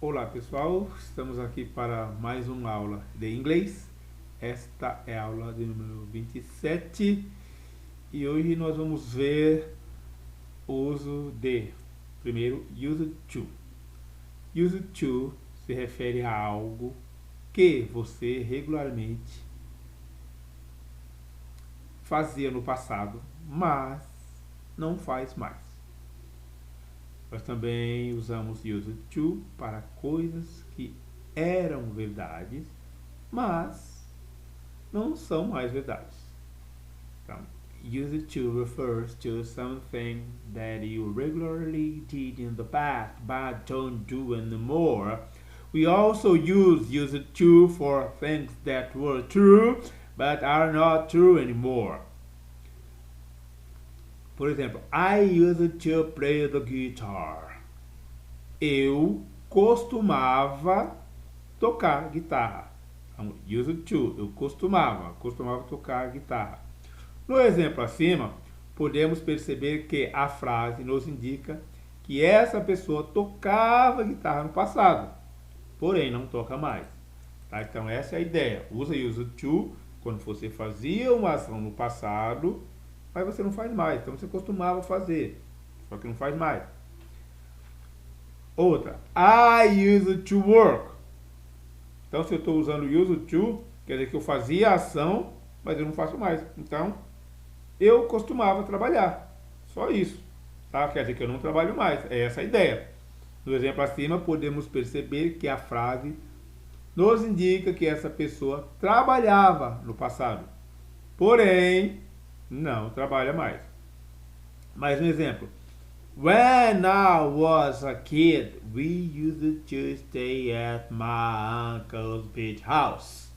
Olá pessoal, estamos aqui para mais uma aula de inglês. Esta é a aula de número 27 e hoje nós vamos ver o uso de, primeiro, use to. Use to se refere a algo que você regularmente fazia no passado, mas não faz mais. Nós também usamos use to para coisas que eram verdades, mas não são mais verdades. Então, use to refers to something that you regularly did in the past but don't do anymore. We also use to for things that were true but are not true anymore. Por exemplo, I used to play the guitar. Eu costumava tocar guitarra. Então, used to, eu costumava tocar guitarra. No exemplo acima, podemos perceber que a frase nos indica que essa pessoa tocava guitarra no passado, porém não toca mais. Tá? Então essa é a ideia. Usa used to quando você fazia uma ação no passado, mas você não faz mais. Então você costumava fazer, só que não faz mais. Outra, I used to work. Então se eu estou usando used to, quer dizer que eu fazia a ação, mas eu não faço mais. Então eu costumava trabalhar. Só isso. Tá? Quer dizer que eu não trabalho mais. É essa a ideia. No exemplo acima, podemos perceber que a frase nos indica que essa pessoa trabalhava no passado. Porém, não trabalha mais. Mais um exemplo. When I was a kid, we used to stay at my uncle's beach house.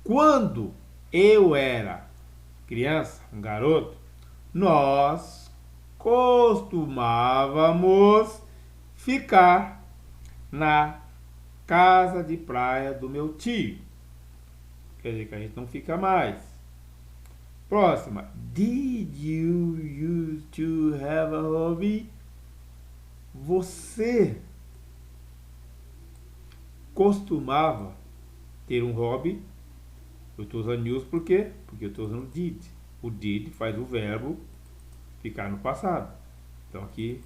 Quando eu era criança, um garoto, nós costumávamos ficar na casa de praia do meu tio. Quer dizer que a gente não fica mais. Próxima. Did you used to have a hobby? Você costumava ter um hobby? Eu estou usando use por quê? Porque eu estou usando did. O did faz o verbo ficar no passado. Então aqui,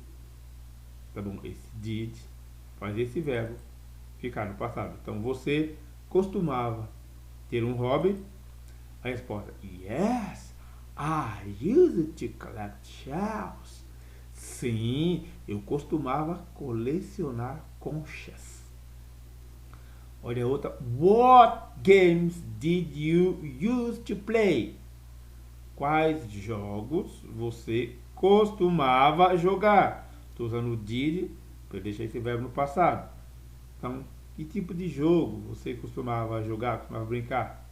tá bom, esse did faz esse verbo ficar no passado. Então você costumava ter um hobby? A resposta, yes, I used to collect shells. Sim, eu costumava colecionar conchas. Olha a outra. What games did you use to play? Quais jogos você costumava jogar? Estou usando o did para deixar esse verbo no passado. Então, que tipo de jogo você costumava jogar, costumava brincar?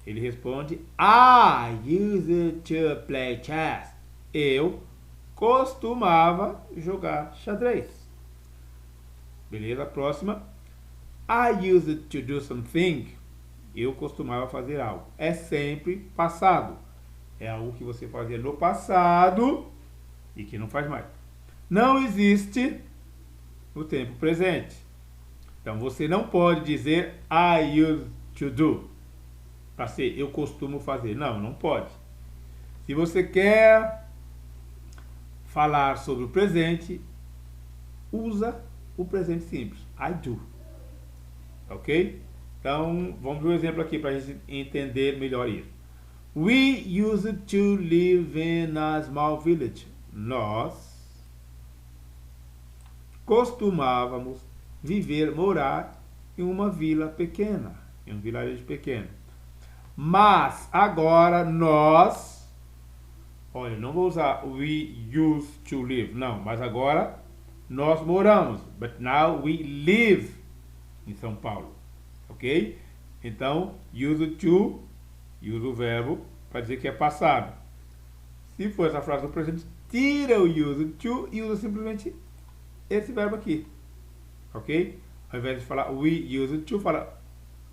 Ele responde, I used to play chess. Eu costumava jogar xadrez. Beleza? Próxima. I used to do something. Eu costumava fazer algo. É sempre passado. É algo que você fazia no passado e que não faz mais. Não existe no tempo presente. Então você não pode dizer I used to do. Para ser eu costumo fazer. Não, não pode. Se você quer falar sobre o presente, usa o presente simples. I do. Ok? Então, vamos ver um exemplo aqui para a gente entender melhor isso. We used to live in a small village. Nós costumávamos morar em uma vila pequena, em um vilarejo pequeno. Mas agora nós, olha, não vou usar we used to live, não, mas agora nós moramos, but now we live em São Paulo, ok? Então, use to, usa o verbo para dizer que é passado. Se for essa frase no presente, tira o use to e usa simplesmente esse verbo aqui, ok? Ao invés de falar we used to, fala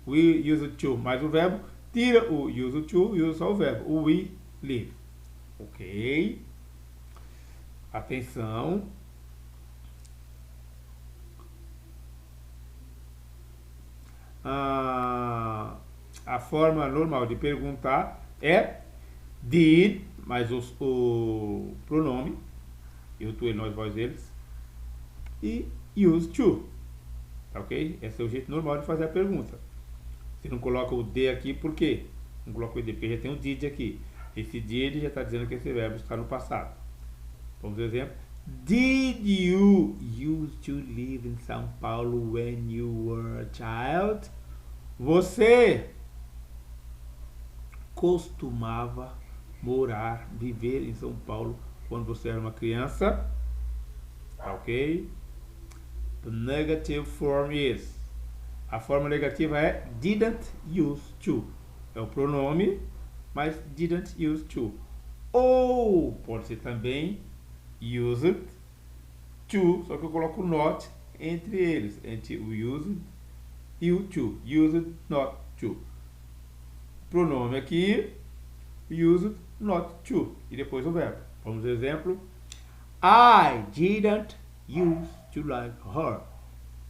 we used to mais o verbo, tira o use to e usa só o verbo, o we live, ok? Atenção. a forma normal de perguntar é did, mais o pronome, eu, tu, ele, nós, vós, eles, e use to, tá ok? Esse é o jeito normal de fazer a pergunta. Você não coloca o de aqui, por quê? Não coloca o de, porque já tem o did aqui. Esse did já está dizendo que esse verbo está no passado. Vamos ao exemplo. Did you used to live in São Paulo when you were a child? Você costumava morar, viver em São Paulo quando você era uma criança? Ok? The negative form is. A forma negativa é didn't use to. É o pronome, mas didn't use to. Ou pode ser também used to, só que eu coloco not entre eles, entre o used e o to. Used, not to. Pronome aqui, used, not to. E depois o verbo. Vamos ao exemplo. I didn't used to like her.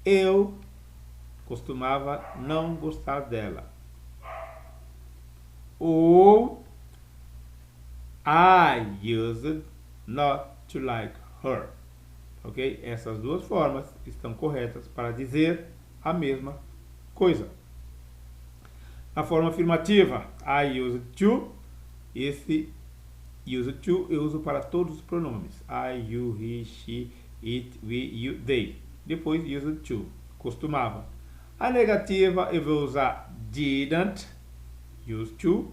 Eu costumava não gostar dela. Ou I used not to like her. Ok? Essas duas formas estão corretas para dizer a mesma coisa. A forma afirmativa, I used to, esse used to eu uso para todos os pronomes. I, you, he, she, it, we, you, they. Depois used to, costumava. A negativa eu vou usar didn't, used to,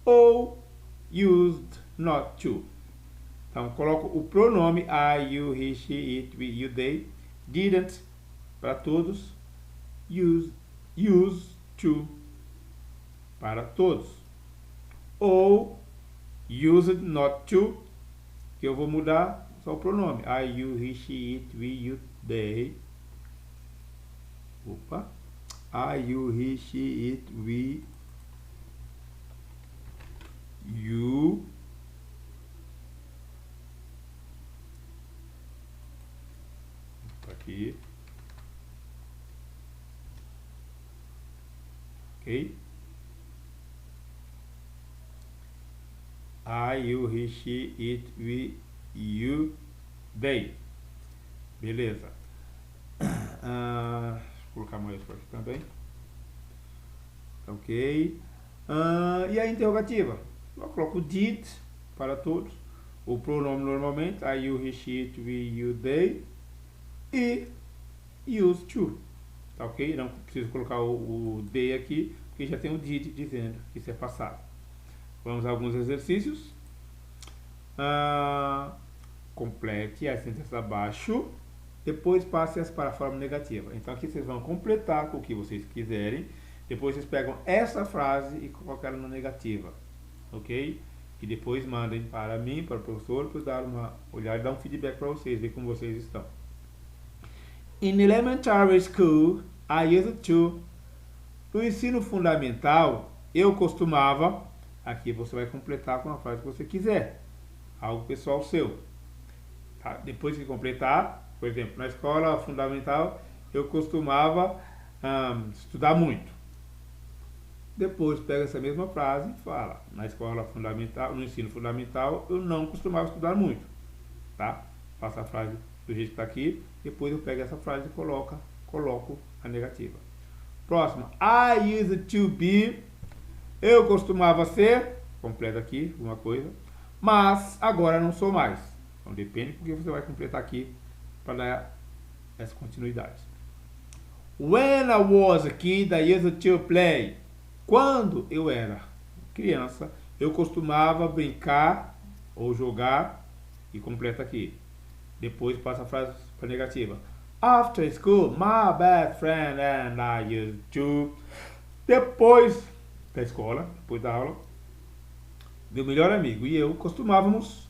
ou used not to. Então, coloco o pronome I, you, he, she, it, we, you, they. Didn't, para todos. Used to, para todos. Ou used not to, que eu vou mudar só o pronome. I, you, he, she, it, we, you, they. Opa. I, you, he, she, it, we, you, aqui, ok? I, you, he, she, it, we, you, they. Beleza. Vou colocar mais por aqui também. Ok. E a interrogativa? Eu coloco did para todos. O pronome normalmente, I, you, he, she, it, we, you, they. E used to. Tá ok? Não preciso colocar o they aqui, porque já tem o did dizendo que isso é passado. Vamos a alguns exercícios. Complete as sentenças abaixo. Depois passe-as para a forma negativa. Então aqui vocês vão completar com o que vocês quiserem. Depois vocês pegam essa frase e colocam ela na negativa. Ok? E depois mandem para mim, para o professor, para eu dar uma olhada e dar um feedback para vocês, ver como vocês estão. In elementary school, I used to. No ensino fundamental, eu costumava. Aqui você vai completar com a frase que você quiser. Algo pessoal seu. Tá? Depois que completar, por exemplo, na escola fundamental, eu costumava estudar muito. Depois pega essa mesma frase e fala. Na escola fundamental, no ensino fundamental, eu não costumava estudar muito. Tá? Faça a frase do jeito que está aqui. Depois eu pego essa frase e coloco a negativa. Próxima. I used to be. Eu costumava ser. Completa aqui uma coisa. Mas agora não sou mais. Então depende porque você vai completar aqui para dar essa continuidade. When I was a kid, I used to play. Quando eu era criança, eu costumava brincar ou jogar e completa aqui. Depois passa a frase para negativa. After school, my best friend and I used to. Depois da escola, depois da aula, meu melhor amigo e eu costumávamos.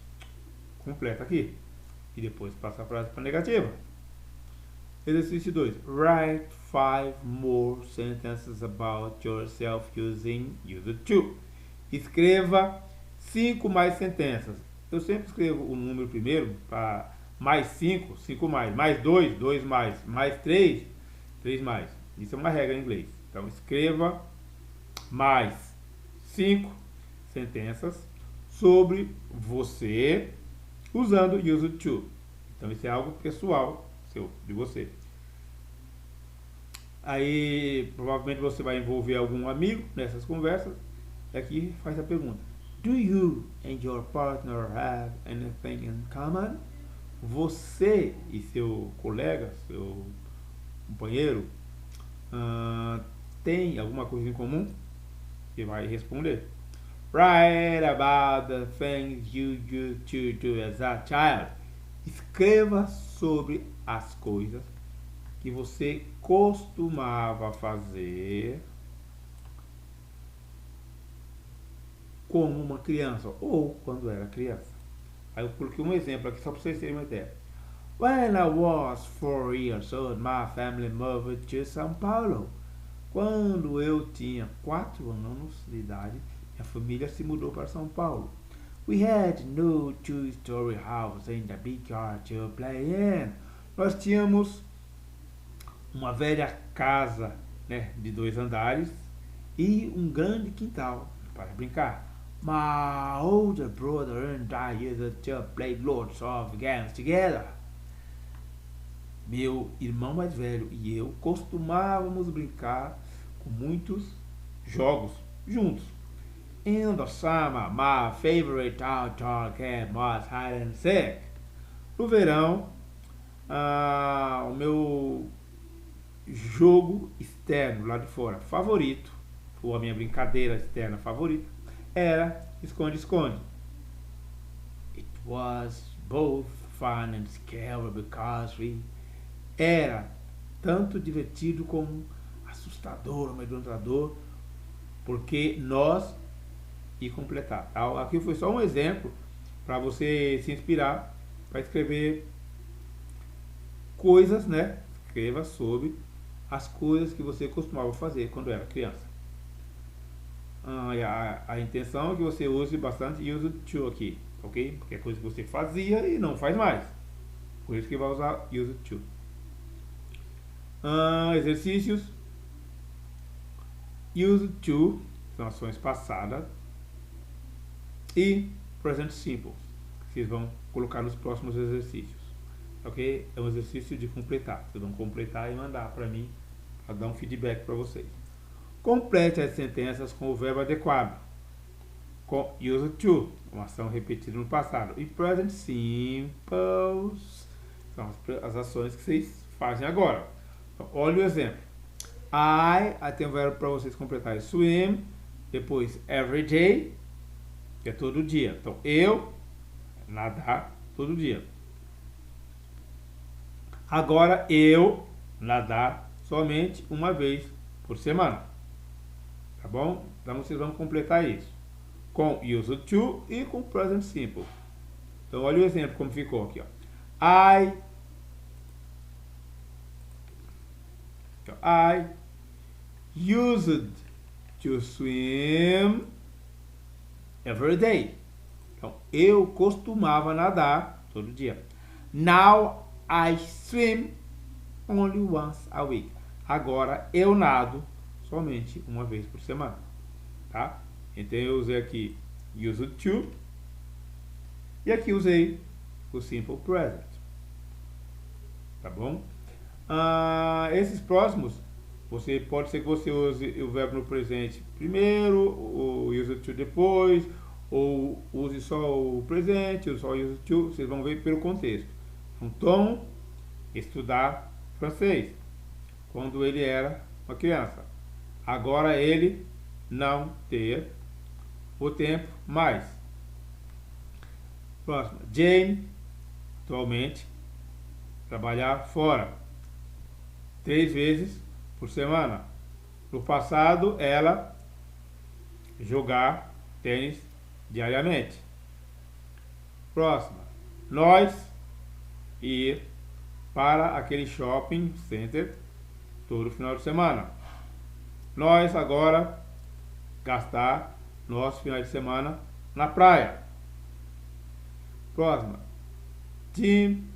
Completa aqui. E depois passa a frase para negativa. Exercício 2. Write 5 more sentences about yourself using used to. Escreva 5 mais sentenças. Eu sempre escrevo o número primeiro para mais 5 mais. Mais 2 mais. Mais 3 mais. Isso é uma regra em inglês. Então escreva mais 5 sentenças sobre você usando use to. Então isso é algo pessoal seu, de você. Aí provavelmente você vai envolver algum amigo nessas conversas. E aqui faz a pergunta: Do you and your partner have anything in common? Você e seu colega, seu companheiro, tem alguma coisa em comum? E vai responder: Write about the things you used to do as a child. Escreva sobre as coisas que você costumava fazer como uma criança ou quando era criança. Aí eu coloquei um exemplo aqui só para vocês terem uma ideia. When I was 4 years old, my family moved to São Paulo. Quando eu tinha 4 anos de idade, minha família se mudou para São Paulo. We had no two-story house in the big yard to play in. Nós tínhamos uma velha casa, né, de 2 andares e um grande quintal para brincar. My older brother and I used to play lots of games together. Meu irmão mais velho e eu costumávamos brincar com muitos jogos juntos. In the summer, my favorite outdoor game was hide and seek. No verão, o meu jogo externo lá de fora favorito, ou a minha brincadeira externa favorita, era esconde-esconde. It was both fun and scary because era tanto divertido como assustador, amedrontador, porque nós e completar. Aqui foi só um exemplo para você se inspirar para escrever coisas, né? Escreva sobre as coisas que você costumava fazer quando era criança. A intenção é que você use bastante use to aqui, ok? Porque é coisa que você fazia e não faz mais. Por isso que vai usar use to. Exercícios. Use to são ações passadas e present simple, que vocês vão colocar nos próximos exercícios, ok? É um exercício de completar, vocês vão completar e mandar para mim para dar um feedback para vocês. Complete as sentenças com o verbo adequado, com use to, uma ação repetida no passado, e present simple são as ações que vocês fazem agora. Então, olha o exemplo. Aí tem um verbo para vocês completarem: swim, depois every day, que é todo dia. Então, eu nadar todo dia. Agora, eu nadar somente uma vez por semana. Tá bom? Então, vocês vão completar isso com use to e com present simple. Então, olha o exemplo como ficou aqui, ó. I used to swim every day. Então, eu costumava nadar todo dia. Now I swim only once a week. Agora eu nado somente uma vez por semana, tá? Então eu usei aqui use to e aqui usei o simple present, tá bom? Esses próximos, pode ser que você use o verbo no presente primeiro, o use to depois, ou use só o presente, ou só use to. Vocês vão ver pelo contexto. Então, Tom estudar francês quando ele era uma criança. Agora ele não ter o tempo mais. Próximo. Jane atualmente trabalhar fora 3 vezes por semana. No passado, ela jogar tênis diariamente. Próxima. Nós ir para aquele shopping center todo final de semana. Nós agora gastar nosso final de semana na praia. Próxima. Tim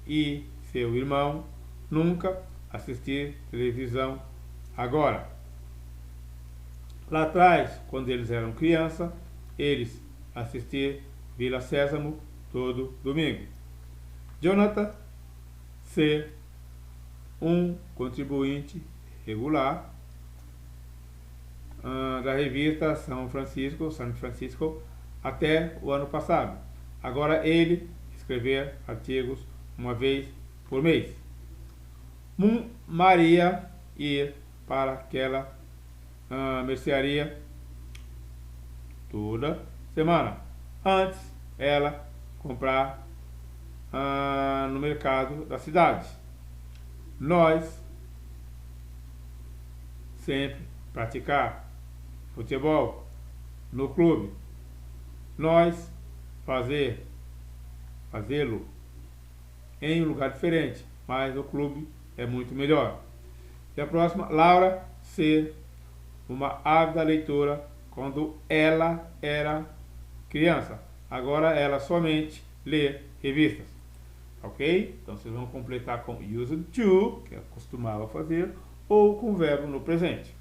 e seu irmão nunca assistir televisão agora. Lá atrás, quando eles eram criança, eles assistiam Vila Sésamo todo domingo. Jonathan, ser um contribuinte regular da revista San Francisco, até o ano passado. Agora ele escrever artigos uma vez por mês. Maria ir para aquela mercearia toda semana. Antes ela comprar no mercado da cidade. Nós sempre praticar futebol no clube. Nós fazê-lo em um lugar diferente, mas o clube é muito melhor. E a próxima, Laura ser uma ávida leitora quando ela era criança. Agora ela somente lê revistas. Ok? Então vocês vão completar com used to, que eu costumava fazer, ou com o verbo no presente.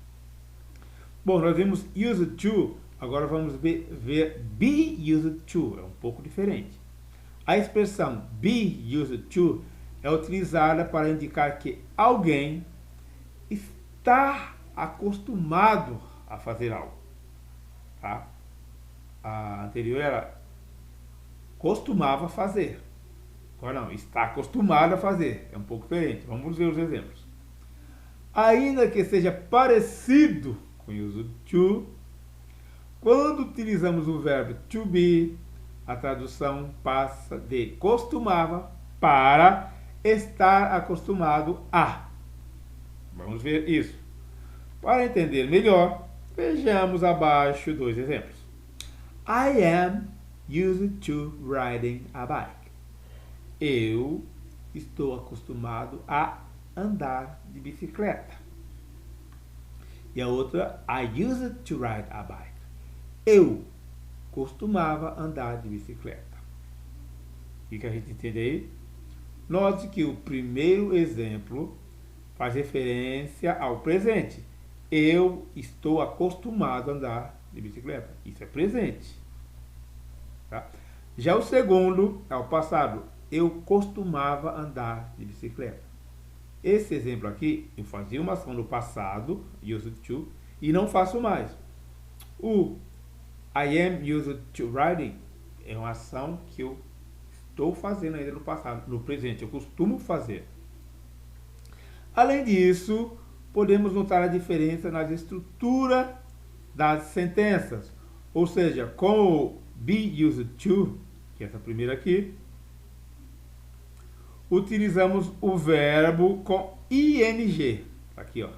Bom, nós vimos used to, agora vamos ver be used to, é um pouco diferente. A expressão be used to é utilizada para indicar que alguém está acostumado a fazer algo. Tá? A anterior era costumava fazer. Agora não, está acostumado a fazer. É um pouco diferente. Vamos ver os exemplos. Ainda que seja parecido com o uso to, quando utilizamos o verbo to be, a tradução passa de costumava para estar acostumado a. Vamos ver isso. Para entender melhor, vejamos abaixo dois exemplos. I am used to riding a bike. Eu estou acostumado a andar de bicicleta. E a outra, I used to ride a bike. Eu costumava andar de bicicleta. O que a gente entende aí? Note que o primeiro exemplo faz referência ao presente. Eu estou acostumado a andar de bicicleta. Isso é presente. Tá? Já o segundo é o passado. Eu costumava andar de bicicleta. Esse exemplo aqui, eu fazia uma ação no passado, used to, e não faço mais. O I am used to riding é uma ação que eu estou fazendo ainda no passado, no presente, eu costumo fazer. Além disso, podemos notar a diferença na estrutura das sentenças. Ou seja, com o be used to, que é essa primeira aqui, utilizamos o verbo com ing. Aqui, ó.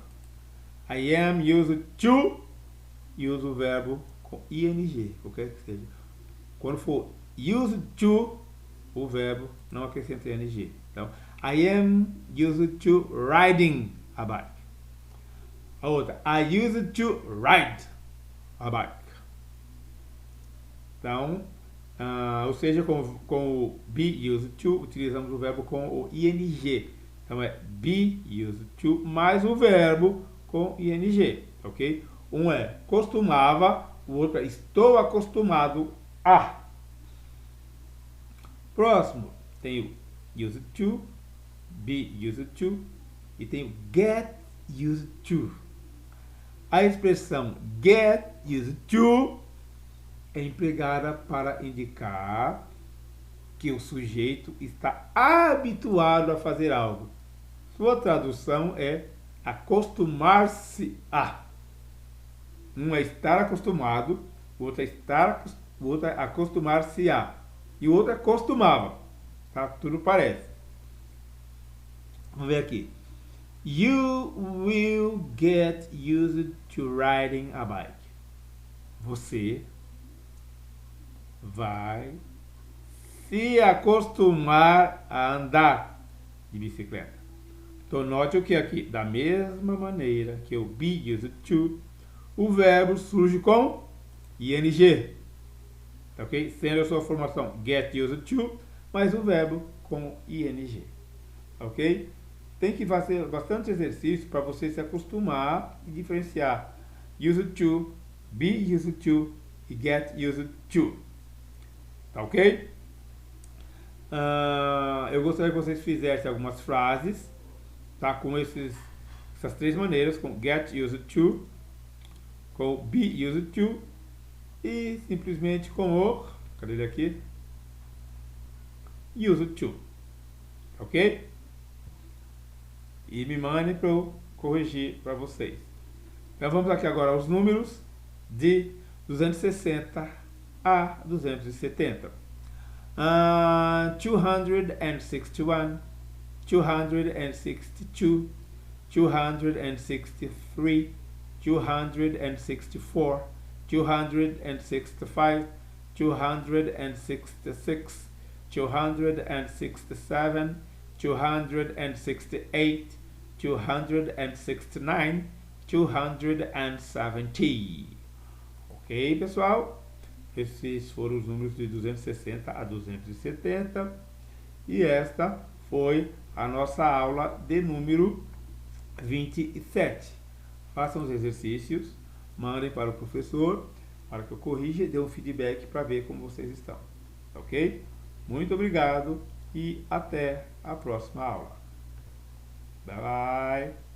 I am used to, e uso o verbo com ing, qualquer que seja. Quando for used to, o verbo não acrescenta ing. Então, I am used to riding a bike. A outra, I used to ride a bike. Então, ou seja, com o be used to, utilizamos o verbo com o ing. Então, é be used to mais o verbo com ing, ok? Um é costumava, o outro é estou acostumado a. Próximo, tem o used to, be used to, e tem o get used to. A expressão get used to é empregada para indicar que o sujeito está habituado a fazer algo. Sua tradução é acostumar-se a. Um é estar acostumado, o outro é acostumar-se a. E o outro é costumava. Tá? Tudo parece. Vamos ver aqui. You will get used to riding a bike. Você vai se acostumar a andar de bicicleta. Então, note o que aqui, da mesma maneira que o be used to, o verbo surge com ing. Ok? Sendo a sua formação get used to, mas o verbo com ing. Ok? Tem que fazer bastante exercício para você se acostumar e diferenciar used to be used to e get used to. Tá ok? Eu gostaria que vocês fizessem algumas frases, tá? Com essas 3 maneiras, com get used to, com be used to e simplesmente com o, cadê ele aqui? Used to, ok? E me mandem para eu corrigir para vocês. Então vamos aqui agora aos números de 260 a 270. 261, 262, 263, 264, 265, 266, 267, 268, 269, 270. Ok, pessoal? Esses foram os números de 260 a 270. E esta foi a nossa aula de número 27. Façam os exercícios, mandem para o professor, para que eu corrija e dê um feedback para ver como vocês estão. Ok? Muito obrigado e até a próxima aula. Bye, bye!